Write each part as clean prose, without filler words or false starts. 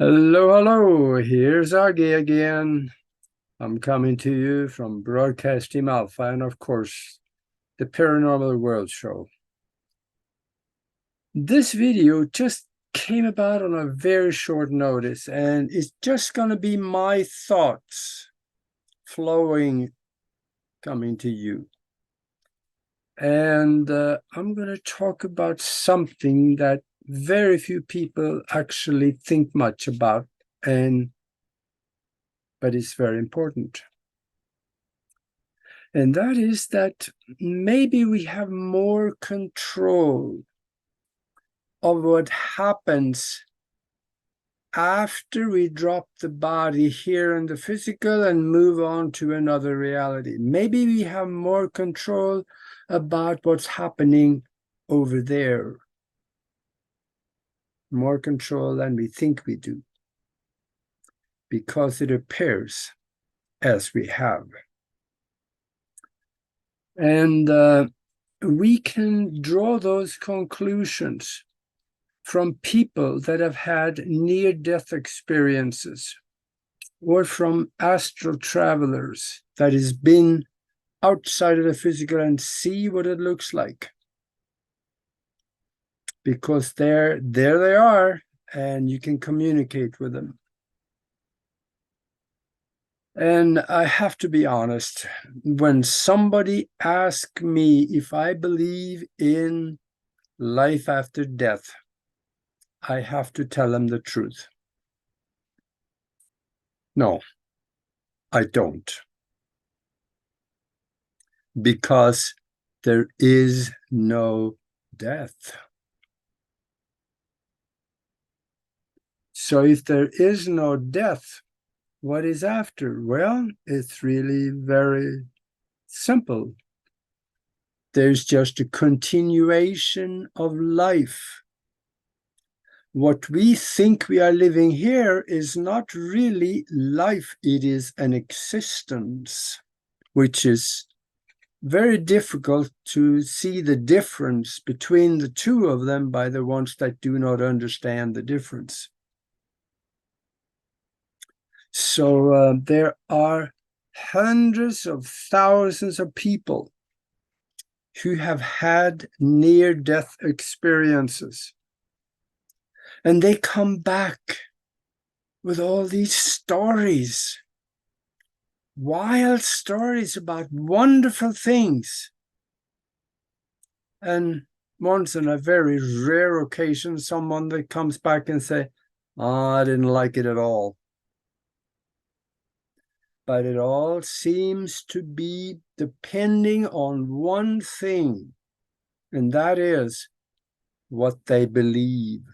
Hello, hello. Here's Augie again. I'm coming to you from Broadcast Team Alpha and, of course, the Paranormal World Show. This video just came about on a very short notice, and it's just going to be my thoughts flowing, coming to you. And I'm going to talk about something that very few people actually think much about, but it's very important. And that is that maybe we have more control of what happens after we drop the body here in the physical and move on to another reality. Maybe we have more control about what's happening over there. More control than we think we do, because it appears as we have. And we can draw those conclusions from people that have had near-death experiences, or from astral travelers that has been outside of the physical and see what it looks like. Because there they are, and you can communicate with them. And I have to be honest, when somebody asks me if I believe in life after death, I have to tell them the truth. No, I don't. Because there is no death. So if there is no death, what is after? Well, it's really very simple. There's just a continuation of life. What we think we are living here is not really life, it is an existence, which is very difficult to see the difference between the two of them by the ones that do not understand the difference. So there are hundreds of thousands of people who have had near-death experiences. And they come back with all these stories, wild stories about wonderful things. And once on a very rare occasion, someone that comes back and say, "Oh, I didn't like it at all." But it all seems to be depending on one thing, and that is what they believe,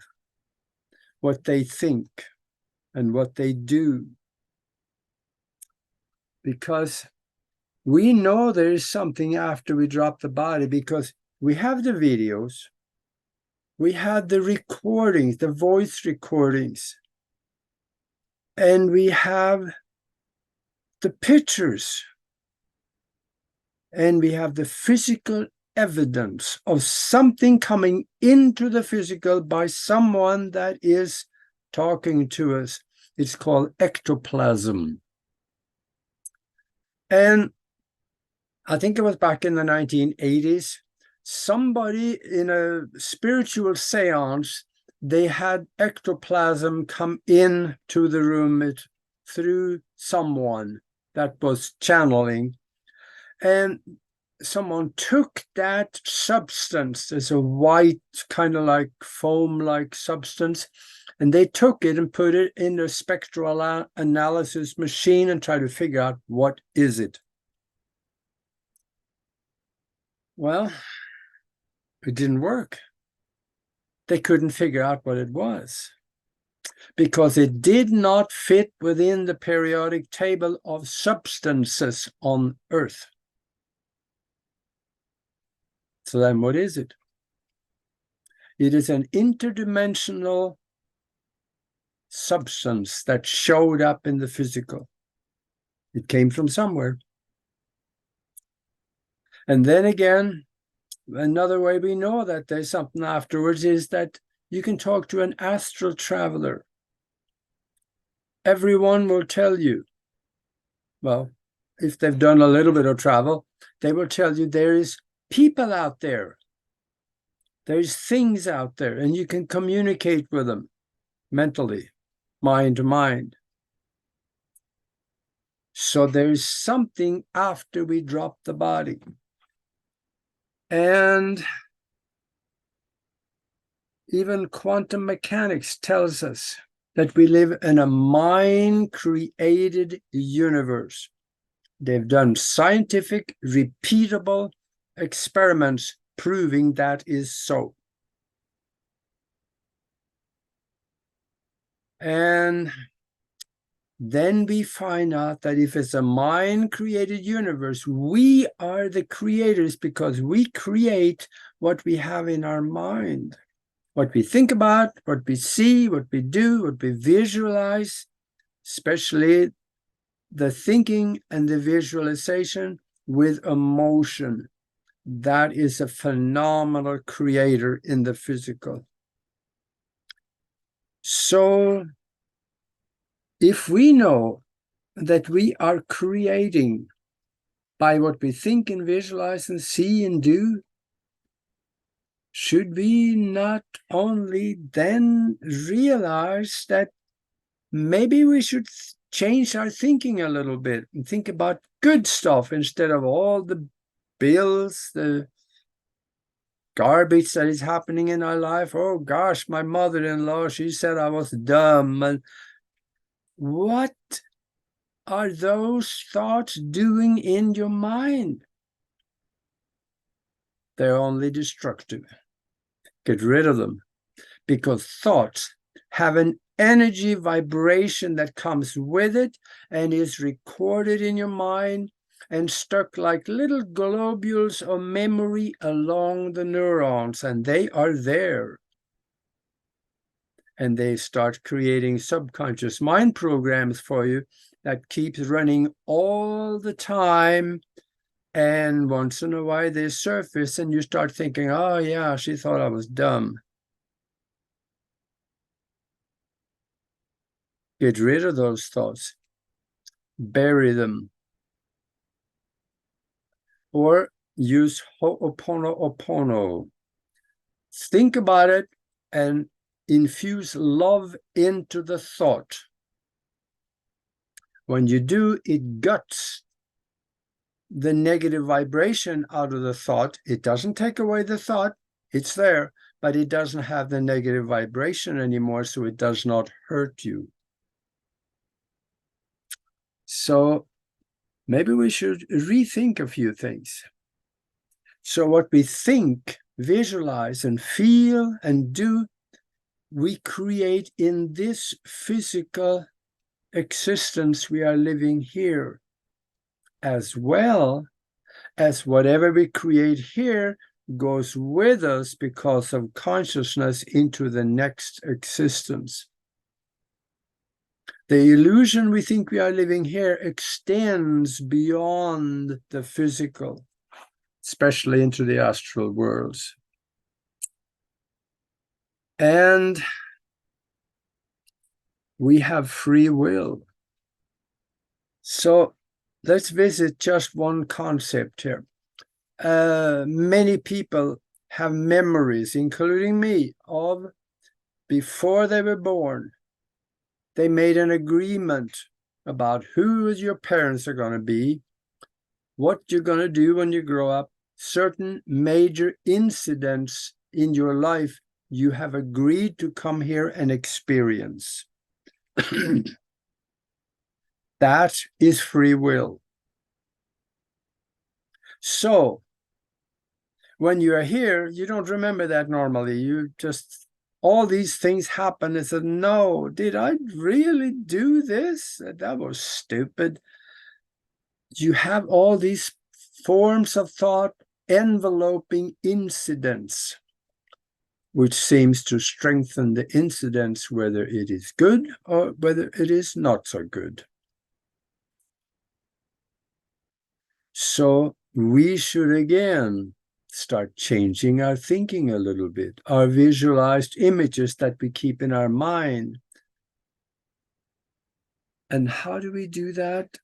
what they think, and what they do. Because we know there is something after we drop the body, because we have the videos, we had the recordings, the voice recordings, and we have the pictures, and we have the physical evidence of something coming into the physical by someone that is talking to us. It's called ectoplasm. And I think it was back in the 1980s, somebody in a spiritual seance, they had ectoplasm come in to the room through someone that was channeling. And someone took that substance, as a white kind of like foam-like substance, and they took it and put it in a spectral analysis machine and tried to figure out what is it. Well, it didn't work. They couldn't figure out what it was, because it did not fit within the periodic table of substances on Earth. So then what is it? It is an interdimensional substance that showed up in the physical. It came from somewhere. And then again, another way we know that there's something afterwards is that you can talk to an astral traveler. everyone will tell you, well, if they've done a little bit of travel, they will tell you there is people out there. There's things out there, and you can communicate with them mentally, mind to mind. So there's something after we drop the body. And even quantum mechanics tells us that we live in a mind-created universe. They've done scientific, repeatable experiments proving that is so. And then we find out that if it's a mind-created universe, we are the creators because we create what we have in our mind. What we think about, what we see, what we do, what we visualize, especially the thinking and the visualization with emotion. That is a phenomenal creator in the physical. So if we know that we are creating by what we think and visualize and see and do, should we not only then realize that maybe we should change our thinking a little bit and think about good stuff instead of all the bills, the garbage that is happening in our life? Oh gosh, my mother-in-law, she said I was dumb. And what are those thoughts doing in your mind? They're only destructive. Get rid of them, because thoughts have an energy vibration that comes with it and is recorded in your mind and stuck like little globules of memory along the neurons, and they are there. And they start creating subconscious mind programs for you that keeps running all the time. And once in a while they surface and you start thinking, oh yeah, she thought I was dumb. Get rid of those thoughts. Bury them. Or use Ho'oponopono. Think about it and infuse love into the thought. When you do, it guts the negative vibration out of the thought. It doesn't take away the thought, it's there, but it doesn't have the negative vibration anymore, so it does not hurt you. So maybe we should rethink a few things. So what we think, visualize, and feel and do, we create in this physical existence we are living here, as well as whatever we create here goes with us because of consciousness into the next existence. The illusion we think we are living here extends beyond the physical, especially into the astral worlds. And we have free will. So let's visit just one concept here. Many people have memories, including me, of before they were born. They made an agreement about who your parents are going to be, what you're going to do when you grow up, certain major incidents in your life you have agreed to come here and experience. That is free will. So when you are here, you don't remember that normally. You just, all these things happen and said, no, did I really do this? That was stupid. You have all these forms of thought enveloping incidents, which seems to strengthen the incidents, whether it is good or whether it is not so good. So we should again start changing our thinking a little bit, our visualized images that we keep in our mind. And how do we do that?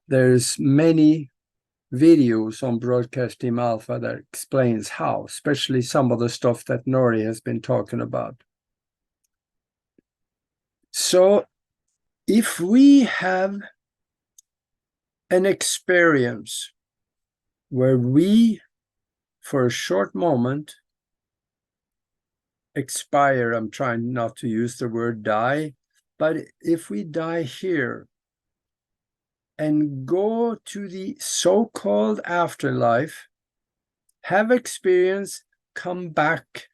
There's many videos on Broadcast Team Alpha that explains how, especially some of the stuff that Nori has been talking about. So if we have an experience where we, for a short moment, expire, I'm trying not to use the word die, but if we die here and go to the so-called afterlife, have experience, come back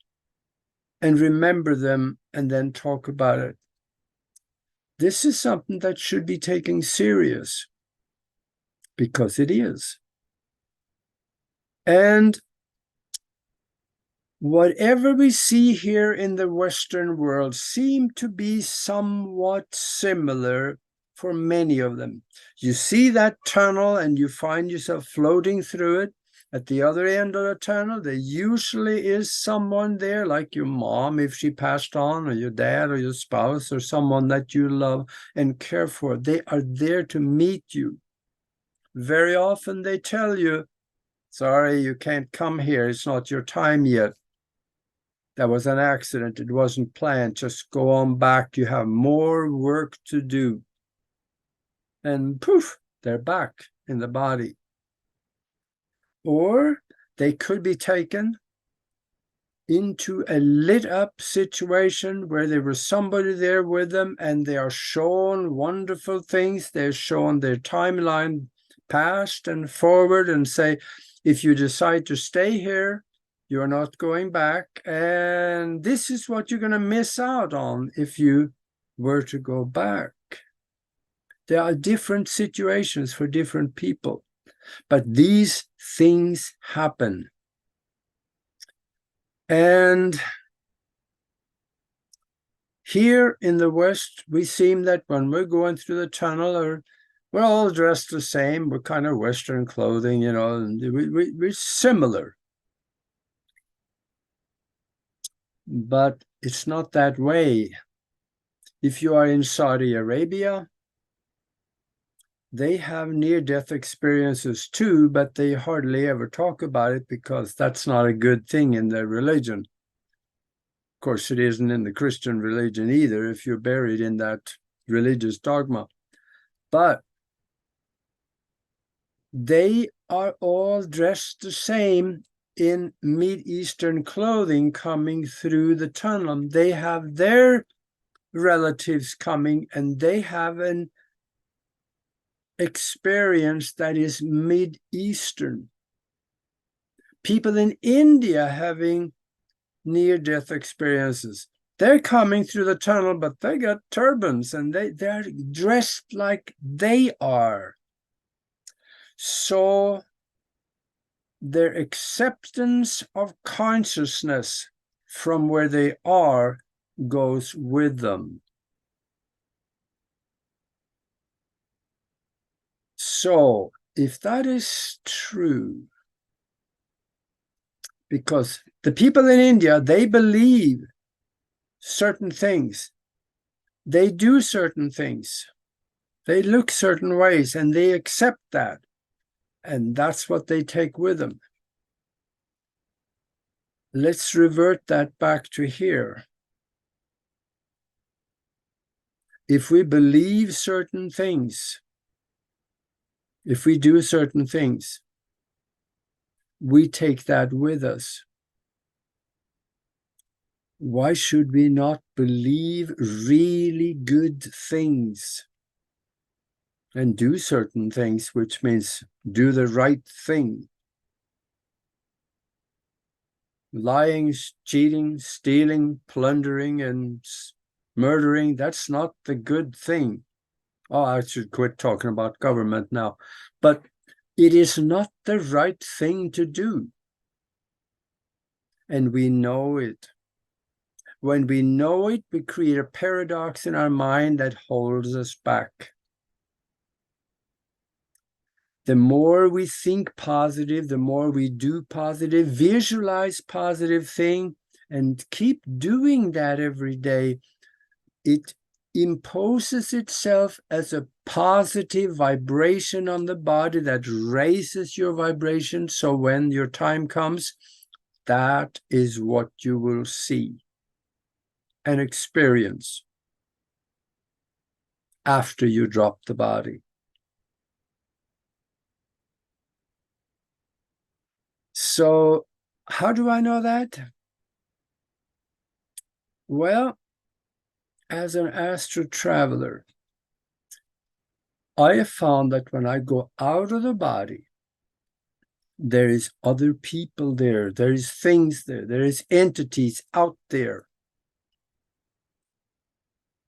and remember them, and then talk about it. This is something that should be taken serious, because it is. And whatever we see here in the Western world seem to be somewhat similar for many of them. You see that tunnel and you find yourself floating through it. At the other end of the tunnel, there usually is someone there, like your mom, if she passed on, or your dad, or your spouse, or someone that you love and care for. They are there to meet you. Very often they tell you, sorry, you can't come here. It's not your time yet. That was an accident. It wasn't planned. Just go on back. You have more work to do. And poof, they're back in the body. Or they could be taken into a lit up situation where there was somebody there with them, and they are shown wonderful things. They're shown their timeline past and forward, and say, if you decide to stay here, you're not going back, and this is what you're going to miss out on if you were to go back. There are different situations for different people, but these things happen. And here in the West, we seem that when we're going through the tunnel, or we're all dressed the same, we're kind of Western clothing, you know, and we're similar. But it's not that way. If you are in Saudi Arabia, they have near-death experiences too, but they hardly ever talk about it because that's not a good thing in their religion. Of course, it isn't in the Christian religion either, if you're buried in that religious dogma. But they are all dressed the same in Mid-Eastern clothing coming through the tunnel. They have their relatives coming, and they have an experience that is Mid-Eastern. People in India having near-death experiences. They're coming through the tunnel, but they got turbans, and they're dressed like they are. So their acceptance of consciousness from where they are goes with them. So if that is true, because the people in India, they believe certain things, they do certain things, they look certain ways, and they accept that, and that's what they take with them. Let's revert that back to here. If we believe certain things, if we do certain things, we take that with us. Why should we not believe really good things and do certain things, which means do the right thing? Lying, cheating, stealing, plundering, and murdering, that's not the good thing. Oh, I should quit talking about government now. But it is not the right thing to do. And we know it. When we know it, we create a paradox in our mind that holds us back. The more we think positive, the more we do positive, visualize positive thing, and keep doing that every day, it imposes itself as a positive vibration on the body that raises your vibration. So when your time comes, that is what you will see and experience after you drop the body. So how do I know that? Well, as an astral traveler, I have found that when I go out of the body, there is other people there, there is things there, there is entities out there.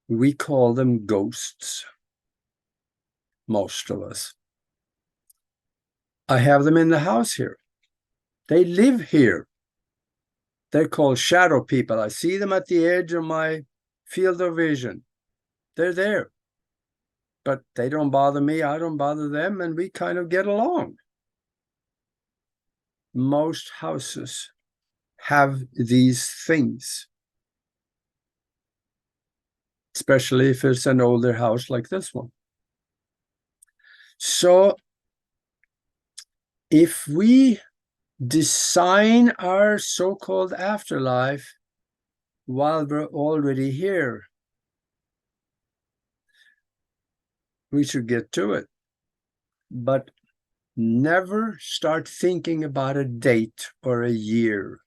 We call them ghosts, most of us. I have them in the house here. They live here. They're called shadow people. I see them at the edge of my field of vision. They're there. But they don't bother me, I don't bother them, and we kind of get along. Most houses have these things, especially if it's an older house like this one. So if we design our so-called afterlife while we're already here, we should get to it. But never start thinking about a date or a year,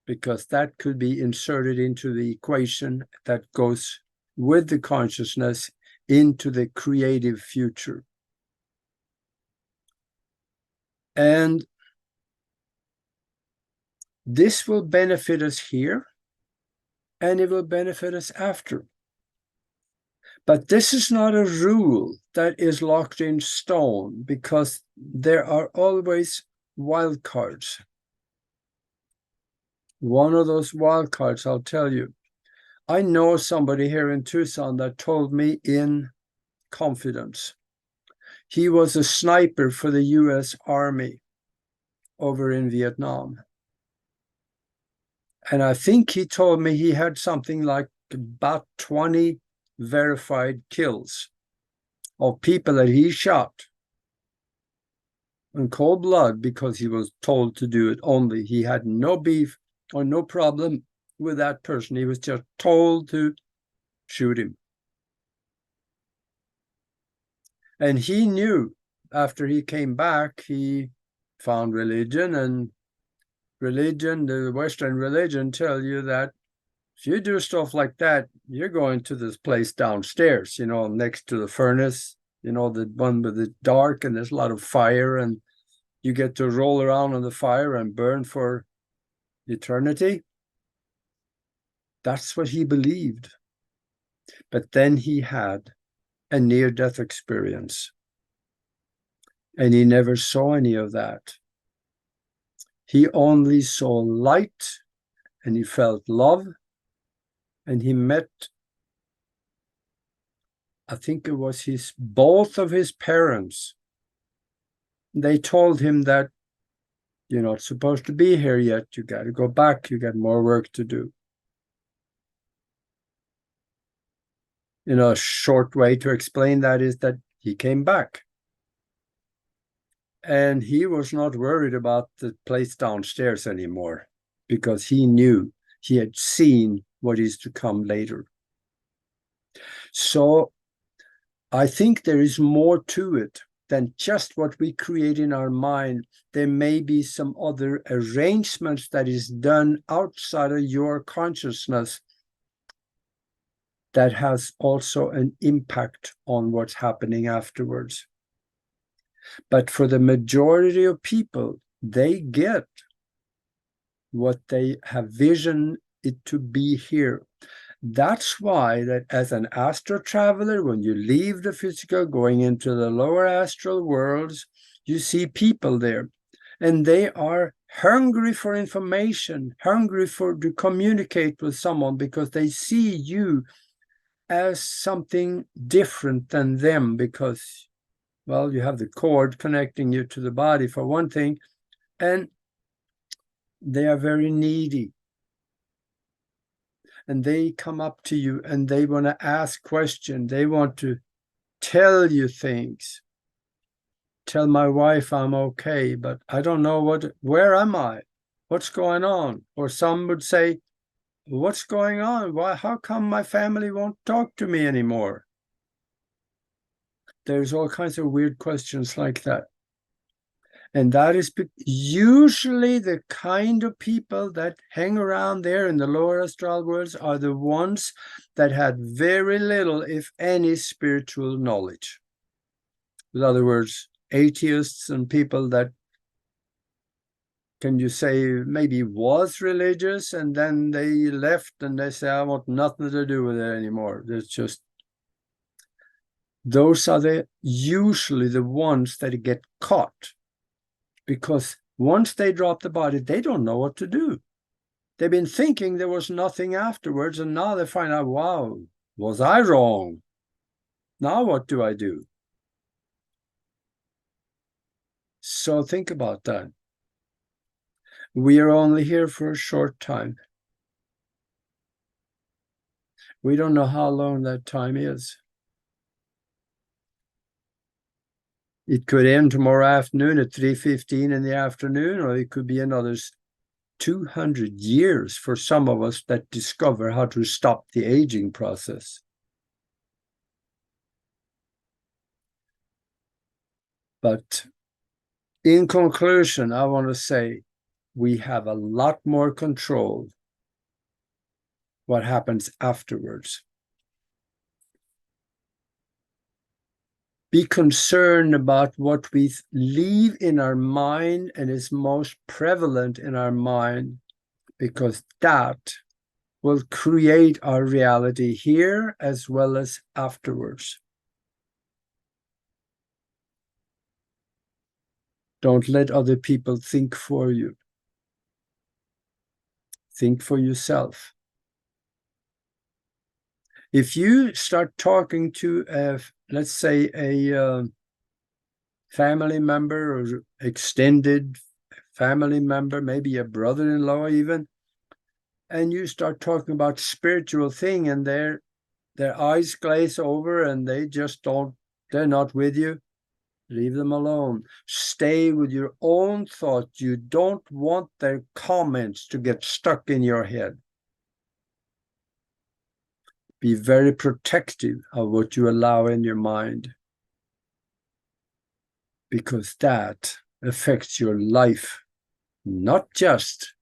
because that could be inserted into the equation that goes with the consciousness into the creative future. And this will benefit us here, and it will benefit us after. But this is not a rule that is locked in stone, because there are always wild cards. One of those wild cards, I'll tell you, I know somebody here in Tucson that told me in confidence. He was a sniper for the US Army over in Vietnam. And I think he told me he had something like about 20 verified kills of people that he shot in cold blood because he was told to do it only. He had no beef or no problem with that person. He was just told to shoot him. And he knew after he came back, he found religion, and religion, the Western religion, tell you that if you do stuff like that, you're going to this place downstairs, next to the furnace, the one with the dark, and there's a lot of fire, and you get to roll around on the fire and burn for eternity. That's what he believed. But then he had a near-death experience, and he never saw any of that. He only saw light, and he felt love, and he met, I think it was both of his parents. They told him that you're not supposed to be here yet. You got to go back. You got more work to do. A short way to explain that is that he came back. And he was not worried about the place downstairs anymore, because he knew, he had seen what is to come later. So I think there is more to it than just what we create in our mind. There may be some other arrangements that is done outside of your consciousness that has also an impact on what's happening afterwards. But for the majority of people, they get what they have visioned it to be here. That's why that as an astral traveler, when you leave the physical, going into the lower astral worlds, you see people there, and they are hungry for information, hungry to communicate with someone, because they see you as something different than them, because, well, you have the cord connecting you to the body for one thing, and they are very needy. and they come up to you and they want to ask questions. They want to tell you things. Tell my wife I'm okay, but I don't know where am I? What's going on? Or some would say, what's going on? How come my family won't talk to me anymore? There's all kinds of weird questions like that. And that is usually the kind of people that hang around there in the lower astral worlds are the ones that had very little, if any, spiritual knowledge. In other words, atheists and people that, can you say, maybe was religious and then they left and they say, I want nothing to do with it anymore. It's just, those are usually the ones that get caught. Because once they drop the body, they don't know what to do. They've been thinking there was nothing afterwards, and now they find out, wow, was I wrong? Now what do I do? So think about that. We are only here for a short time. We don't know how long that time is. It could end tomorrow afternoon at 3:15 in the afternoon, or it could be another 200 years for some of us that discover how to stop the aging process. But in conclusion, I want to say we have a lot more control what happens afterwards. Be concerned about what we leave in our mind and is most prevalent in our mind, because that will create our reality here as well as afterwards. Don't let other people think for you. Think for yourself. If you start talking to, let's say, a family member or extended family member, maybe a brother-in-law even, and you start talking about spiritual thing and their eyes glaze over and they just don't, they're not with you, leave them alone. Stay with your own thought. You don't want their comments to get stuck in your head. Be very protective of what you allow in your mind, because that affects your life, not just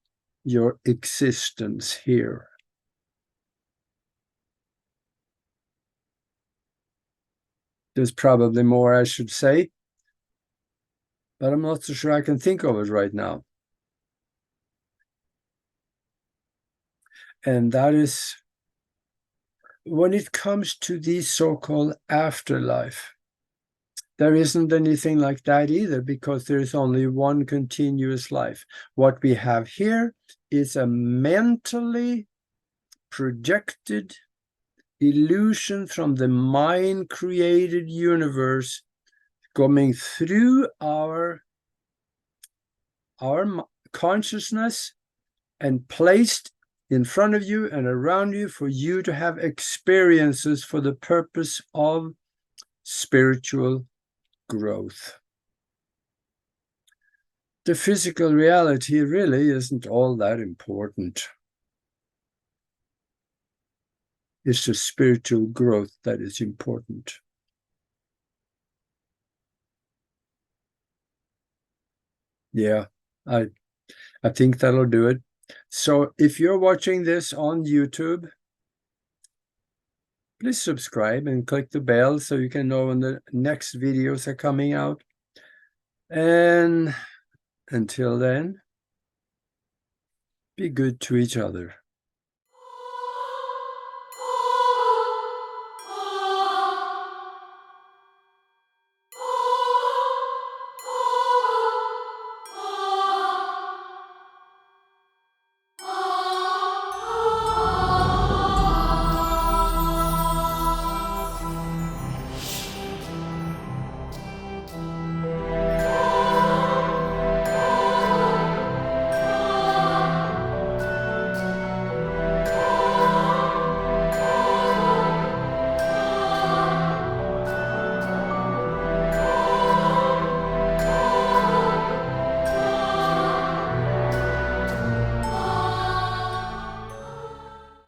your existence here. There's probably more I should say, but I'm not so sure I can think of it right now. And that is, when it comes to the so-called afterlife, there isn't anything like that either, because there is only one continuous life. What we have here is a mentally projected illusion from the mind-created universe coming through our consciousness and placed in front of you and around you for you to have experiences for the purpose of spiritual growth. The physical reality really isn't all that important. It's the spiritual growth that is important. Yeah, I think that'll do it. So if you're watching this on YouTube, please subscribe and click the bell so you can know when the next videos are coming out. And until then, be good to each other.